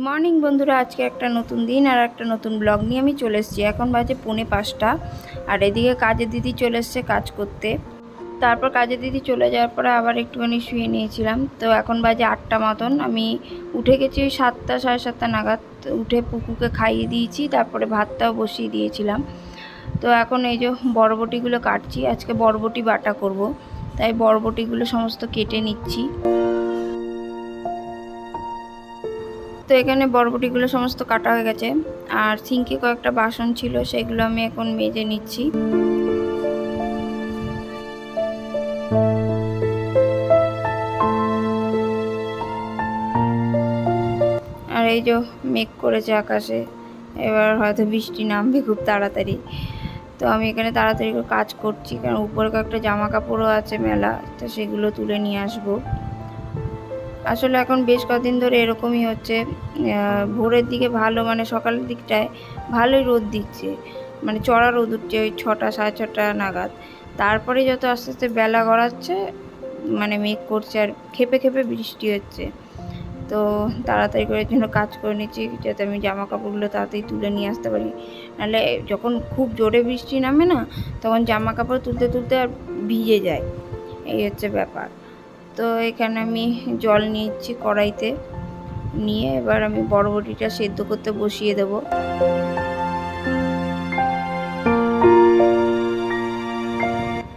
Morning বন্ধুরা, আজকে একটা নতুন দিন আর একটা নতুন ব্লগ নিয়ে আমি চলে এসেছি। এখন বাজে 4:45 আর এদিকে কাজের দিদি চলে এসছে কাজ করতে। তারপর কাজের দিদি চলে যাওয়ার পরে আবার একটুখানি শুয়ে নিয়েছিলাম। তো এখন বাজে 8টা মতন। আমি উঠে গেছি ওই 7টা সাড়ে 7টা নাগাদ। উঠে পুকুকে খাইয়ে দিয়েছি, তারপরে ভাতটাও বসিয়ে দিয়েছিলাম। তো এখন এই যে বরবটিগুলো কাটছি, আজকে বরবটি বাটা করব, তাই বরবটিগুলো সমস্ত কেটে নিচ্ছি। তো এখানে বরবটিগুলো সমস্ত কাটা হয়ে গেছে, আর সিঙ্কে কয়েকটা বাসন ছিল, সেগুলো আমি এখন মেজে নিচ্ছি। আর এই যে মেঘ করেছে আকাশে, এবার হয়তো বৃষ্টি নামবে খুব তাড়াতাড়ি। তো আমি এখানে তাড়াতাড়ি করে কাজ করছি, কারণ উপরে কয়েকটা জামা কাপড়ও আছে মেলা, তো সেগুলো তুলে নিয়ে আসবো। আসলে এখন বেশ কদিন ধরে এরকমই হচ্ছে, ভোরের দিকে ভালো, মানে সকালের দিকটায় ভালোই রোদ দিচ্ছে, মানে চড়া রোদ উঠছে ওই 6টা সাড়ে 6টা নাগাদ। তারপরে যত আস্তে আস্তে বেলা গড়াচ্ছে, মানে মেঘ করছে আর খেপে খেপে বৃষ্টি হচ্ছে। তো তাড়াতাড়ি করে জন্য কাজ করে নিচ্ছি, যাতে আমি জামা কাপড়গুলো তাড়াতাড়ি তুলে নিয়ে আসতে পারি। নাহলে যখন খুব জোরে বৃষ্টি নামে না, তখন জামা কাপড় তুলতে তুলতে আর ভিজে যায়, এই হচ্ছে ব্যাপার। তো এখানে আমি জল নিচ্ছি কড়াইতে, নিয়ে এবার আমি বরবটিটা সেদ্ধ করতে বসিয়ে দেব।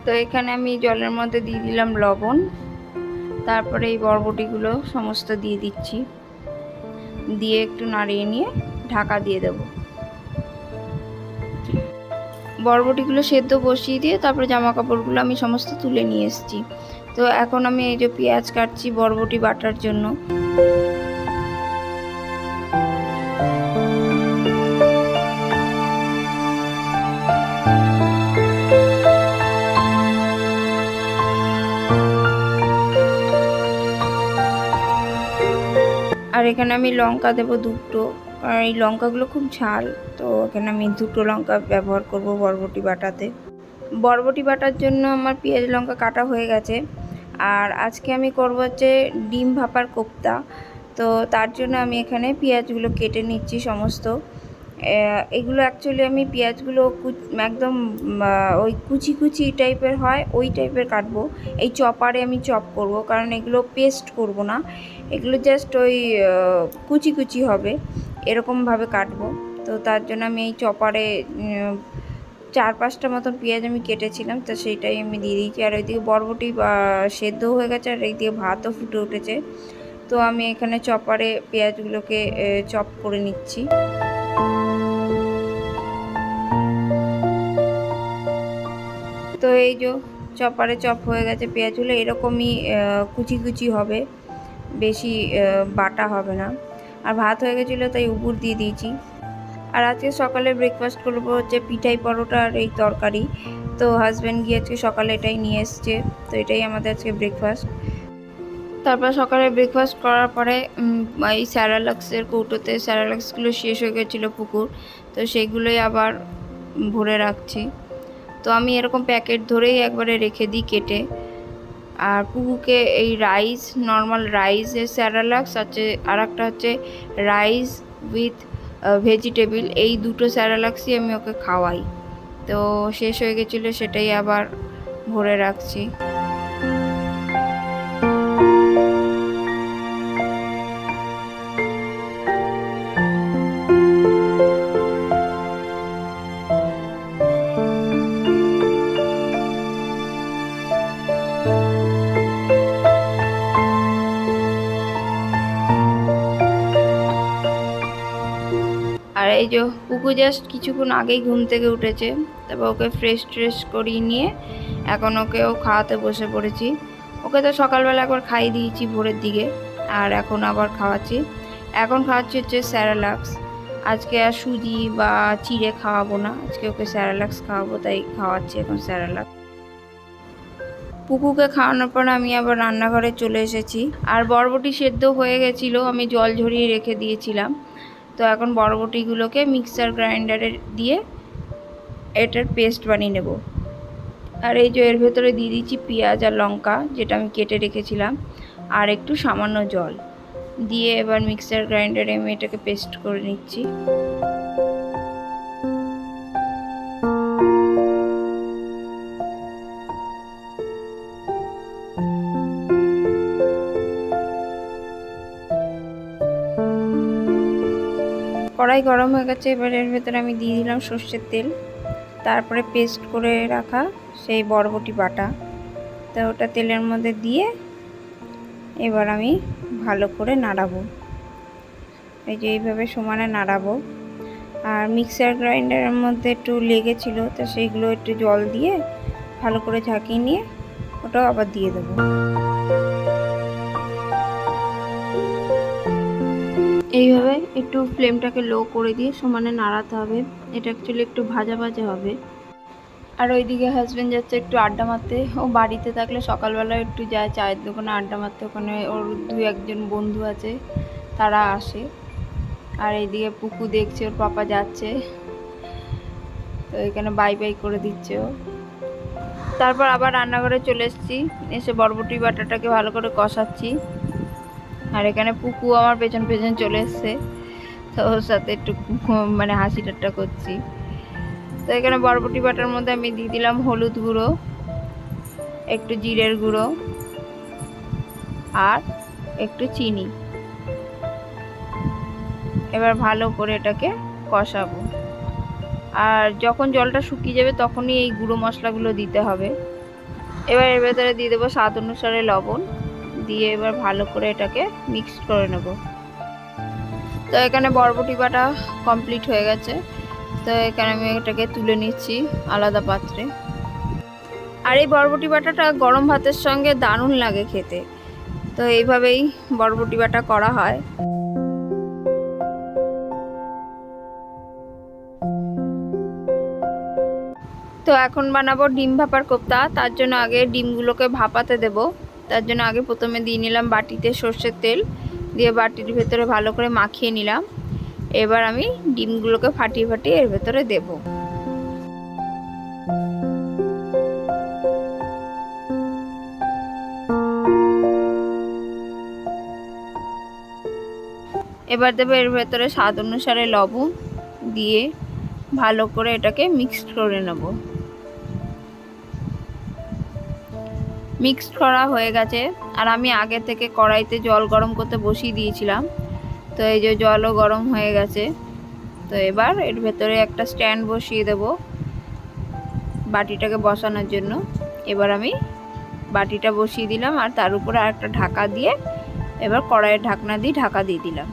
তো এখানে আমি জলের মধ্যে দিয়ে দিলাম লবণ, তারপরে এই বরবটিগুলো সমস্ত দিয়ে দিচ্ছি, দিয়ে একটু নাড়িয়ে নিয়ে ঢাকা দিয়ে দেব। বরবটিগুলো সেদ্ধ বসিয়ে দিয়ে তারপরে জামা কাপড়গুলো আমি সমস্ত তুলে নিয়ে এসেছি। তো এখন আমি এই যে পেঁয়াজ কাটছি বরবটি বাটার জন্য। আর এখানে আমি লঙ্কা দেবো 2টো, কারণ এই লঙ্কাগুলো খুব ঝাল, তো এখানে আমি 2টো লঙ্কা ব্যবহার করব বরবটি বাটাতে। বরবটি বাটার জন্য আমার পেঁয়াজ লঙ্কা কাটা হয়ে গেছে। আর আজকে আমি করব হচ্ছে ডিম ভাপার কোপ্তা। তো তার জন্য আমি এখানে পেঁয়াজগুলো কেটে নিচ্ছি সমস্ত। এগুলো অ্যাকচুয়ালি আমি পেঁয়াজগুলো একদম ওই কুচি কুচি টাইপের হয়, ওই টাইপের কাটবো। এই চপারে আমি চপ করব, কারণ এগুলো পেস্ট করব না, এগুলো জাস্ট ওই কুচি কুচি হবে, এরকমভাবে কাটবো। তো তার জন্য আমি এই চপারে 4-5টা মতন পেঁয়াজ আমি কেটেছিলাম, তো সেইটাই আমি দিয়ে দিয়েছি। আর ওইদিকে বরবটি সেদ্ধ হয়ে গেছে, আর এইদিকে ভাতও ফুটে উঠেছে। তো আমি এখানে চপারে পেঁয়াজগুলোকে চপ করে নিচ্ছি। তো এই যে চপারে চপ হয়ে গেছে পেঁয়াজগুলো, এরকমই কুচি কুচি হবে, বেশি বাটা হবে না। আর ভাত হয়ে গেছিলো, তাই উপর দিয়ে দিয়েছি। আর আজকে সকালে ব্রেকফাস্ট করবো হচ্ছে পিঠাই পরোটা আর এই তরকারি। তো হাজব্যান্ড গিয়ে আজকে সকালে এটাই নিয়ে এসছে, তো এটাই আমাদের আজকে ব্রেকফাস্ট। তারপর সকালে ব্রেকফাস্ট করার পরে এই স্যারালাক্সের কৌটোতে স্যারালাক্সগুলো শেষ হয়ে গেছিলো পুকুর, তো সেইগুলোই আবার ভরে রাখছি। তো আমি এরকম প্যাকেট ধরেই একবারে রেখে দিই কেটে। আর পুকুকে এই রাইস, নর্মাল রাইসের স্যারালাক্স আছে, আর একটা হচ্ছে রাইস উইথ ভেজিটেবল, এই 2টো স্যারালাক্সই আমি ওকে খাওয়াই। তো শেষ হয়ে গেছিলো, সেটাই আবার ভরে রাখছি। আর এই যে পুকু জাস্ট কিছুক্ষণ আগেই ঘুম থেকে উঠেছে, তারপর ওকে ফ্রেশ ট্রেশ করিয়ে নিয়ে এখন ওকেও খাওয়াতে বসে পড়েছি। ওকে তো সকালবেলা একবার খাইয়ে দিয়েছি ভোরের দিকে, আর এখন আবার খাওয়াচ্ছি। এখন খাওয়াচ্ছি হচ্ছে স্যারালাক্স। আজকে আর সুজি বা চিড়ে খাওয়াবো না, আজকে ওকে স্যারালাক্স খাওয়াবো, তাই খাওয়াচ্ছি এখন স্যারালাক্স। পুকুকে খাওয়ানোর পর আমি আবার রান্নাঘরে চলে এসেছি। আর বরবটি সেদ্ধ হয়ে গেছিলো, আমি জল ঝরিয়ে রেখে দিয়েছিলাম। তো এখন বরবটিগুলোকে মিক্সার গ্রাইন্ডারে দিয়ে এটার পেস্ট বানিয়ে নেব। আর এই যে এর ভেতরে দিয়ে দিচ্ছি পেঁয়াজ আর লঙ্কা, যেটা আমি কেটে রেখেছিলাম, আর একটু সামান্য জল। দিয়ে এবার মিক্সার গ্রাইন্ডারে আমি এটাকে পেস্ট করে নিচ্ছি। কড়াই গরম হয়ে গেছে, এবার এর ভেতরে আমি দিয়ে দিলাম সর্ষের তেল, তারপরে পেস্ট করে রাখা সেই বরবটি বাটা, তো ওটা তেলের মধ্যে দিয়ে এবার আমি ভালো করে নাড়াবো। এই যে এইভাবে সমানে নাড়াবো। আর মিক্সার গ্রাইন্ডারের মধ্যে একটু লেগেছিল, তো সেইগুলো একটু জল দিয়ে ভালো করে ঝাঁকিয়ে নিয়ে ওটাও আবার দিয়ে দেবো। এইভাবে একটু ফ্লেমটাকে লো করে দিয়ে সমানে নাড়াতে হবে। এটা অ্যাকচুয়ালি একটু ভাজা ভাজা হবে। আর ওইদিকে হাজব্যান্ড যাচ্ছে একটু আড্ডা মারতে। ও বাড়িতে থাকলে সকালবেলা একটু যায় চায়ের দোকানে আড্ডা মারতে, ওখানে ওর 2-1 বন্ধু আছে, তারা আসে। আর এইদিকে পুকু দেখছে ওর পাপা যাচ্ছে, তো এখানে বাই বাই করে দিচ্ছে ও। তারপর আবার রান্নাঘরে চলে এসেছি, এসে বরবটি বাটাটাকে ভালো করে কষাচ্ছি। আর এখানে পুকু আমার পেছন পেছন চলে এসছে, তো ওর সাথে একটু মানে হাসি ঠাট্টা করছি। তো এখানে বরবটি বাটার মধ্যে আমি দিয়ে দিলাম হলুদ গুঁড়ো, একটু জিরের গুঁড়ো আর একটু চিনি। এবার ভালো করে এটাকে কষাবো। আর যখন জলটা শুকিয়ে যাবে তখনই এই গুঁড়ো মশলাগুলো দিতে হবে। এবার এর ভেতরে দিয়ে দেবো স্বাদ অনুসারে লবণ, দিয়ে এবার ভালো করে এটাকে মিক্স করে নেব। তো এখানে বরবটি বাটা কমপ্লিট হয়ে গেছে, তো এখানে আমি এটাকে তুলে নিচ্ছি আলাদা পাত্রে। আর এই বরবটি বাটাটা গরম ভাতের সঙ্গে দারুণ লাগে খেতে। তো এইভাবেই বরবটি বাটা করা হয়। তো এখন বানাবো ডিম ভাপার কোপ্তা। তার জন্য আগে ডিমগুলোকে ভাপাতে দেব। তার জন্য আগে প্রথমে দিয়ে নিলাম বাটিতে সর্ষের তেল, দিয়ে বাটির ভেতরে ভালো করে মাখিয়ে নিলাম। এবার আমি ডিমগুলোকে ফাটিয়ে ফাটিয়ে এর ভেতরে দেব। এবার দেবো এর ভেতরে স্বাদ অনুসারে লবণ, দিয়ে ভালো করে এটাকে মিক্সড করে নেব। মিক্সড করা হয়ে গেছে। আর আমি আগে থেকে কড়াইতে জল গরম করতে বসিয়ে দিয়েছিলাম, তো এই যে জলও গরম হয়ে গেছে। তো এবার এর ভেতরে একটা স্ট্যান্ড বসিয়ে দেব বাটিটাকে বসানোর জন্য। এবার আমি বাটিটা বসিয়ে দিলাম, আর তার উপরে আর একটা ঢাকা দিয়ে এবার কড়াইয়ের ঢাকনা দিয়ে ঢাকা দিয়ে দিলাম।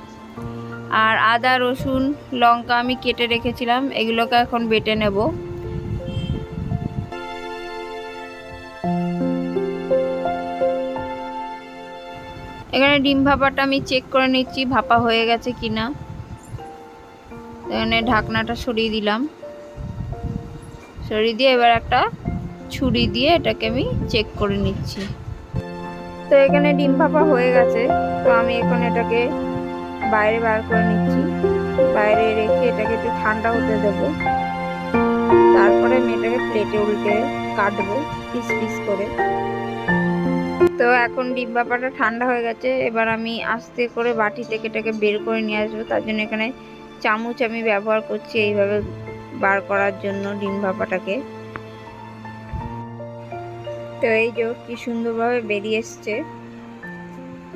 আর আদা রসুন লঙ্কা আমি কেটে রেখেছিলাম, এগুলোকে এখন বেটে নেব। এখানে ডিম ভাপাটা আমি চেক করে নিচ্ছি ভাপা হয়ে গেছে কিনা। এখানে ঢাকনাটা সরিয়ে দিলাম, সরিয়ে দিয়ে এবার একটা ছুরি দিয়ে এটাকে আমি চেক করে নিচ্ছি। তো এখানে ডিম ভাপা হয়ে গেছে, তো আমি এখন এটাকে বাইরে বার করে নিচ্ছি। বাইরে রেখে এটাকে একটু ঠান্ডা হতে দেব, তারপরে আমি এটাকে প্লেটে উল্টে কাটবো পিস পিস করে। তো এখন ডিম ভাপাটা ঠান্ডা হয়ে গেছে, এবার আমি আস্তে করে বাটি থেকে এটাকে বের করে নিয়ে আসবো। তার জন্য এখানে চামচ আমি ব্যবহার করছি এইভাবে বার করার জন্য ডিম ভাপাটাকে। তো এই যে কি সুন্দরভাবে বেরিয়ে এসছে।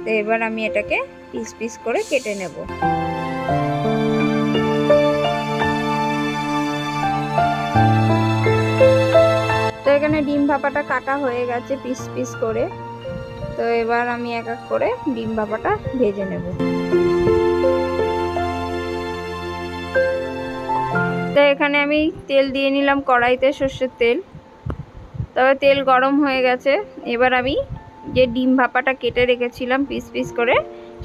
তো এবার আমি এটাকে পিস পিস করে কেটে নেব। তো এখানে ডিম ভাপাটা কাটা হয়ে গেছে পিস পিস করে। তো এবার আমি এক এক করে ডিম ভাপাটা ভেজে নেব। তো এখানে আমি তেল দিয়ে নিলাম কড়াইতে, সর্ষের তেল। তবে তেল গরম হয়ে গেছে। এবার আমি যে ডিম ভাপাটা কেটে রেখেছিলাম পিস পিস করে,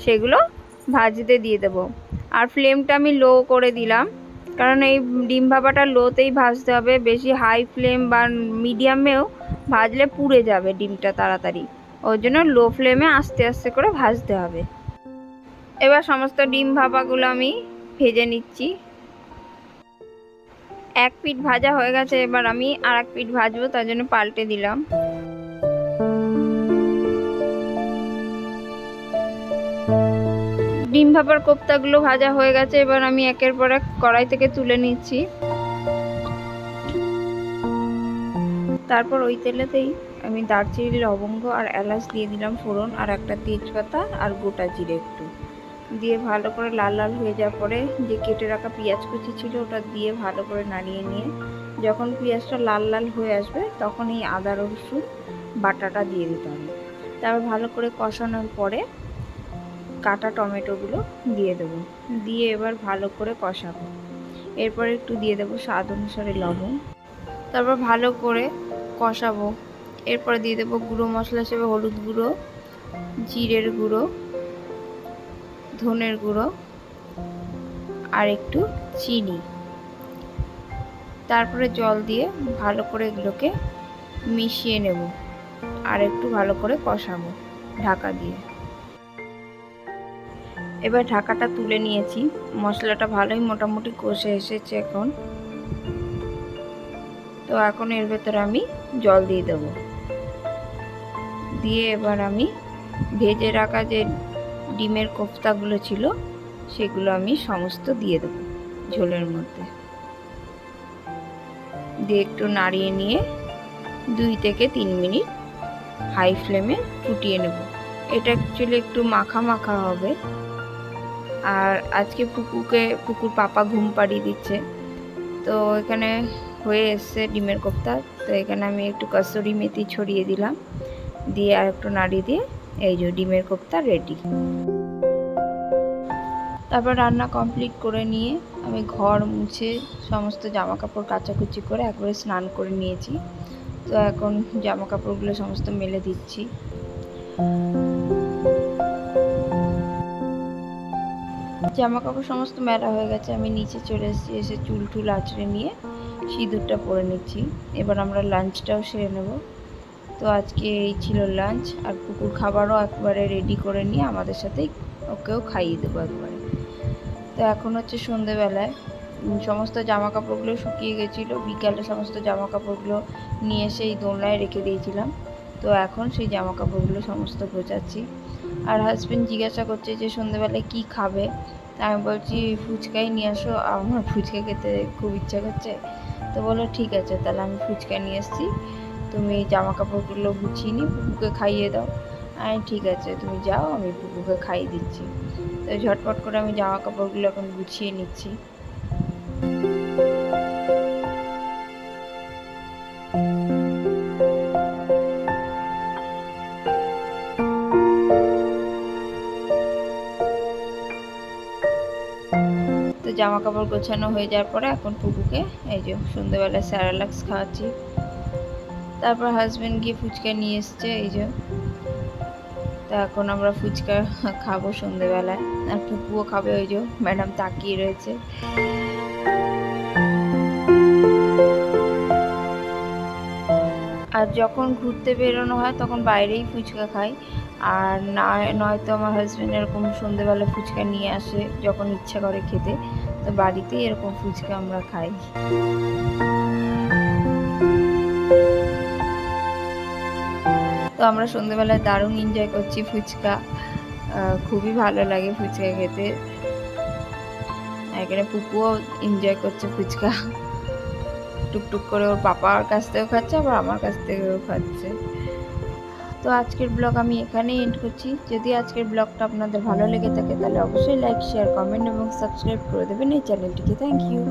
সেগুলো ভাজতে দিয়ে দেব। আর ফ্লেমটা আমি লো করে দিলাম, কারণ এই ডিম ভাপাটা লোতেই ভাজতে হবে। বেশি হাই ফ্লেম বা মিডিয়ামেও ভাজলে পুড়ে যাবে ডিমটা তাড়াতাড়ি, ওর জন্য লো ফ্লেমে আস্তে আস্তে করে ভাজতে হবে। এবার সমস্ত ডিম ভাপাগুলো আমি ভেজে নিচ্ছি। এক পিঠ ভাজা হয়ে গেছে, এবার আমি আর এক পিঠ ভাজবো, তার জন্য পাল্টে দিলাম। ডিম ভাপার কোপ্তাগুলো ভাজা হয়ে গেছে, এবার আমি একের পর এক কড়াই থেকে তুলে নিচ্ছি। তারপর ওই তেলেতেই আমি দারচিনি, লবঙ্গ আর এলাচ দিয়ে দিলাম ফোড়ন, আর একটা তেজপাতা আর গোটা জিরে একটু দিয়ে ভালো করে লাল লাল হয়ে যাওয়ার পরে যে কেটে রাখা পেঁয়াজ কুচি ছিল ওটা দিয়ে ভালো করে নাড়িয়ে নিয়ে যখন পেঁয়াজটা লাল লাল হয়ে আসবে তখন এই আদা রসুন বাটাটা দিয়ে দিতে হবে। তারপর ভালো করে কষানোর পরে কাটা টমেটোগুলো দিয়ে দেবো, দিয়ে এবার ভালো করে কষাবো। এরপর একটু দিয়ে দেবো স্বাদ অনুসারে লবণ, তারপর ভালো করে কষাবো। এরপর দিয়ে দেবো গুঁড়ো মশলা হিসেবে হলুদ গুঁড়ো, জিরের গুঁড়ো, ধনের গুঁড়ো আর একটু চিনি। তারপরে জল দিয়ে ভালো করে এগুলোকে মিশিয়ে নেব আর একটু ভালো করে কষাবো ঢাকা দিয়ে। এবার ঢাকাটা তুলে নিয়েছি, মশলাটা ভালোই মোটামুটি কষে এসেছে এখন। তো এখন এর ভেতরে আমি জল দিয়ে দেবো, দিয়ে এবার আমি ভেজে রাখা যে ডিমের কোফতাগুলো ছিল সেগুলো আমি সমস্ত দিয়ে দেবো ঝোলের মধ্যে, দিয়ে একটু নাড়িয়ে নিয়ে 2 থেকে 3 মিনিট হাই ফ্লেমে ফুটিয়ে নেব। এটা অ্যাকচুয়ালি একটু মাখা মাখা হবে। আর আজকে পুকুর পাপা ঘুম পাড়িয়ে দিচ্ছে, তো এখানে হয়ে এসছে ডিমের কোফতা। তো এখানে আমি একটু কসুরি মেথি ছড়িয়ে দিলাম, দিয়ে আর একটু নাড়িয়ে দিয়ে এই যে ডিমের কোফতা রেডি। তারপর রান্না কমপ্লিট করে নিয়ে আমি ঘর মুছে সমস্ত জামা কাপড় কাচাকুচি করে একবারে স্নান করে নিয়েছি। তো এখন জামা কাপড়গুলো সমস্ত মেলে দিচ্ছি। জামা কাপড় সমস্ত মেলা হয়ে গেছে, আমি নিচে চলে এসেছি, এসে চুল টুল আঁচড়ে নিয়ে সিঁদুরটা পরে নিচ্ছি। এবার আমরা লাঞ্চটাও সেরে নেব। তো আজকে এই ছিল লাঞ্চ, আর পুকুর খাবারও একবারে রেডি করে নিয়ে আমাদের সাথেই ওকেও খাইয়ে দেবো একবারে। তো এখন হচ্ছে সন্ধেবেলায়, সমস্ত জামা কাপড়গুলো শুকিয়ে গেছিলো, বিকালে সমস্ত জামা কাপড়গুলো নিয়ে এসে এই দোলনায় রেখে দিয়েছিলাম। তো এখন সেই জামা কাপড়গুলো সমস্ত গোছাচ্ছি। আর হাজব্যান্ড জিজ্ঞাসা করছে যে সন্ধেবেলায় কি খাবে, তা আমি বলছি ফুচকাই নিয়ে আসো, আমার ফুচকা খেতে খুব ইচ্ছা করছে। তো বললো ঠিক আছে, তাহলে আমি ফুচকা নিয়ে এসেছি, তুমি জামা কাপড়গুলো গুছিয়ে নিয়ে পুকুকে খাইয়ে দাও। আমি ঠিক আছে তুমি যাও, আমি পুকুকে খাইয়ে দিচ্ছি। তো ঝটপট করে আমি জামা কাপড়গুলো এখন গুছিয়ে নিচ্ছি। তো জামা কাপড় গোছানো হয়ে যাওয়ার পরে এখন পুকুকে এই যে সন্ধ্যেবেলায় স্যারালাক্স খাওয়াচ্ছি। তারপর হাজব্যান্ড গিয়ে ফুচকা নিয়ে এসছে এই যে। তো এখন আমরা ফুচকা খাবো সন্ধ্যেবেলায়, আর পুকুও খাবে, ওই যে ম্যাডাম তাকিয়ে রয়েছে। আর যখন ঘুরতে বেরোনো হয় তখন বাইরেই ফুচকা খাই, আর নয়তো আমার হাজব্যান্ড এরকম সন্ধ্যেবেলা ফুচকা নিয়ে আসে যখন ইচ্ছা করে খেতে, তো বাড়িতেই এরকম ফুচকা আমরা খাই। তো আমরা সন্ধ্যেবেলায় দারুণ এনজয় করছি ফুচকা, খুবই ভালো লাগে ফুচকা খেতে। এখানে পুকুও এনজয় করছে ফুচকা, টুকটুক করে ওর পাপার কাছ থেকেও খাচ্ছে, আবার আমার কাছ থেকেও খাচ্ছে। তো আজকের ব্লগ আমি এখানেই এন্ড করছি। যদি আজকের ব্লগটা আপনাদের ভালো লেগে থাকে তাহলে অবশ্যই লাইক, শেয়ার, কমেন্ট এবং সাবস্ক্রাইব করে দেবেন এই চ্যানেলটিকে। Thank you.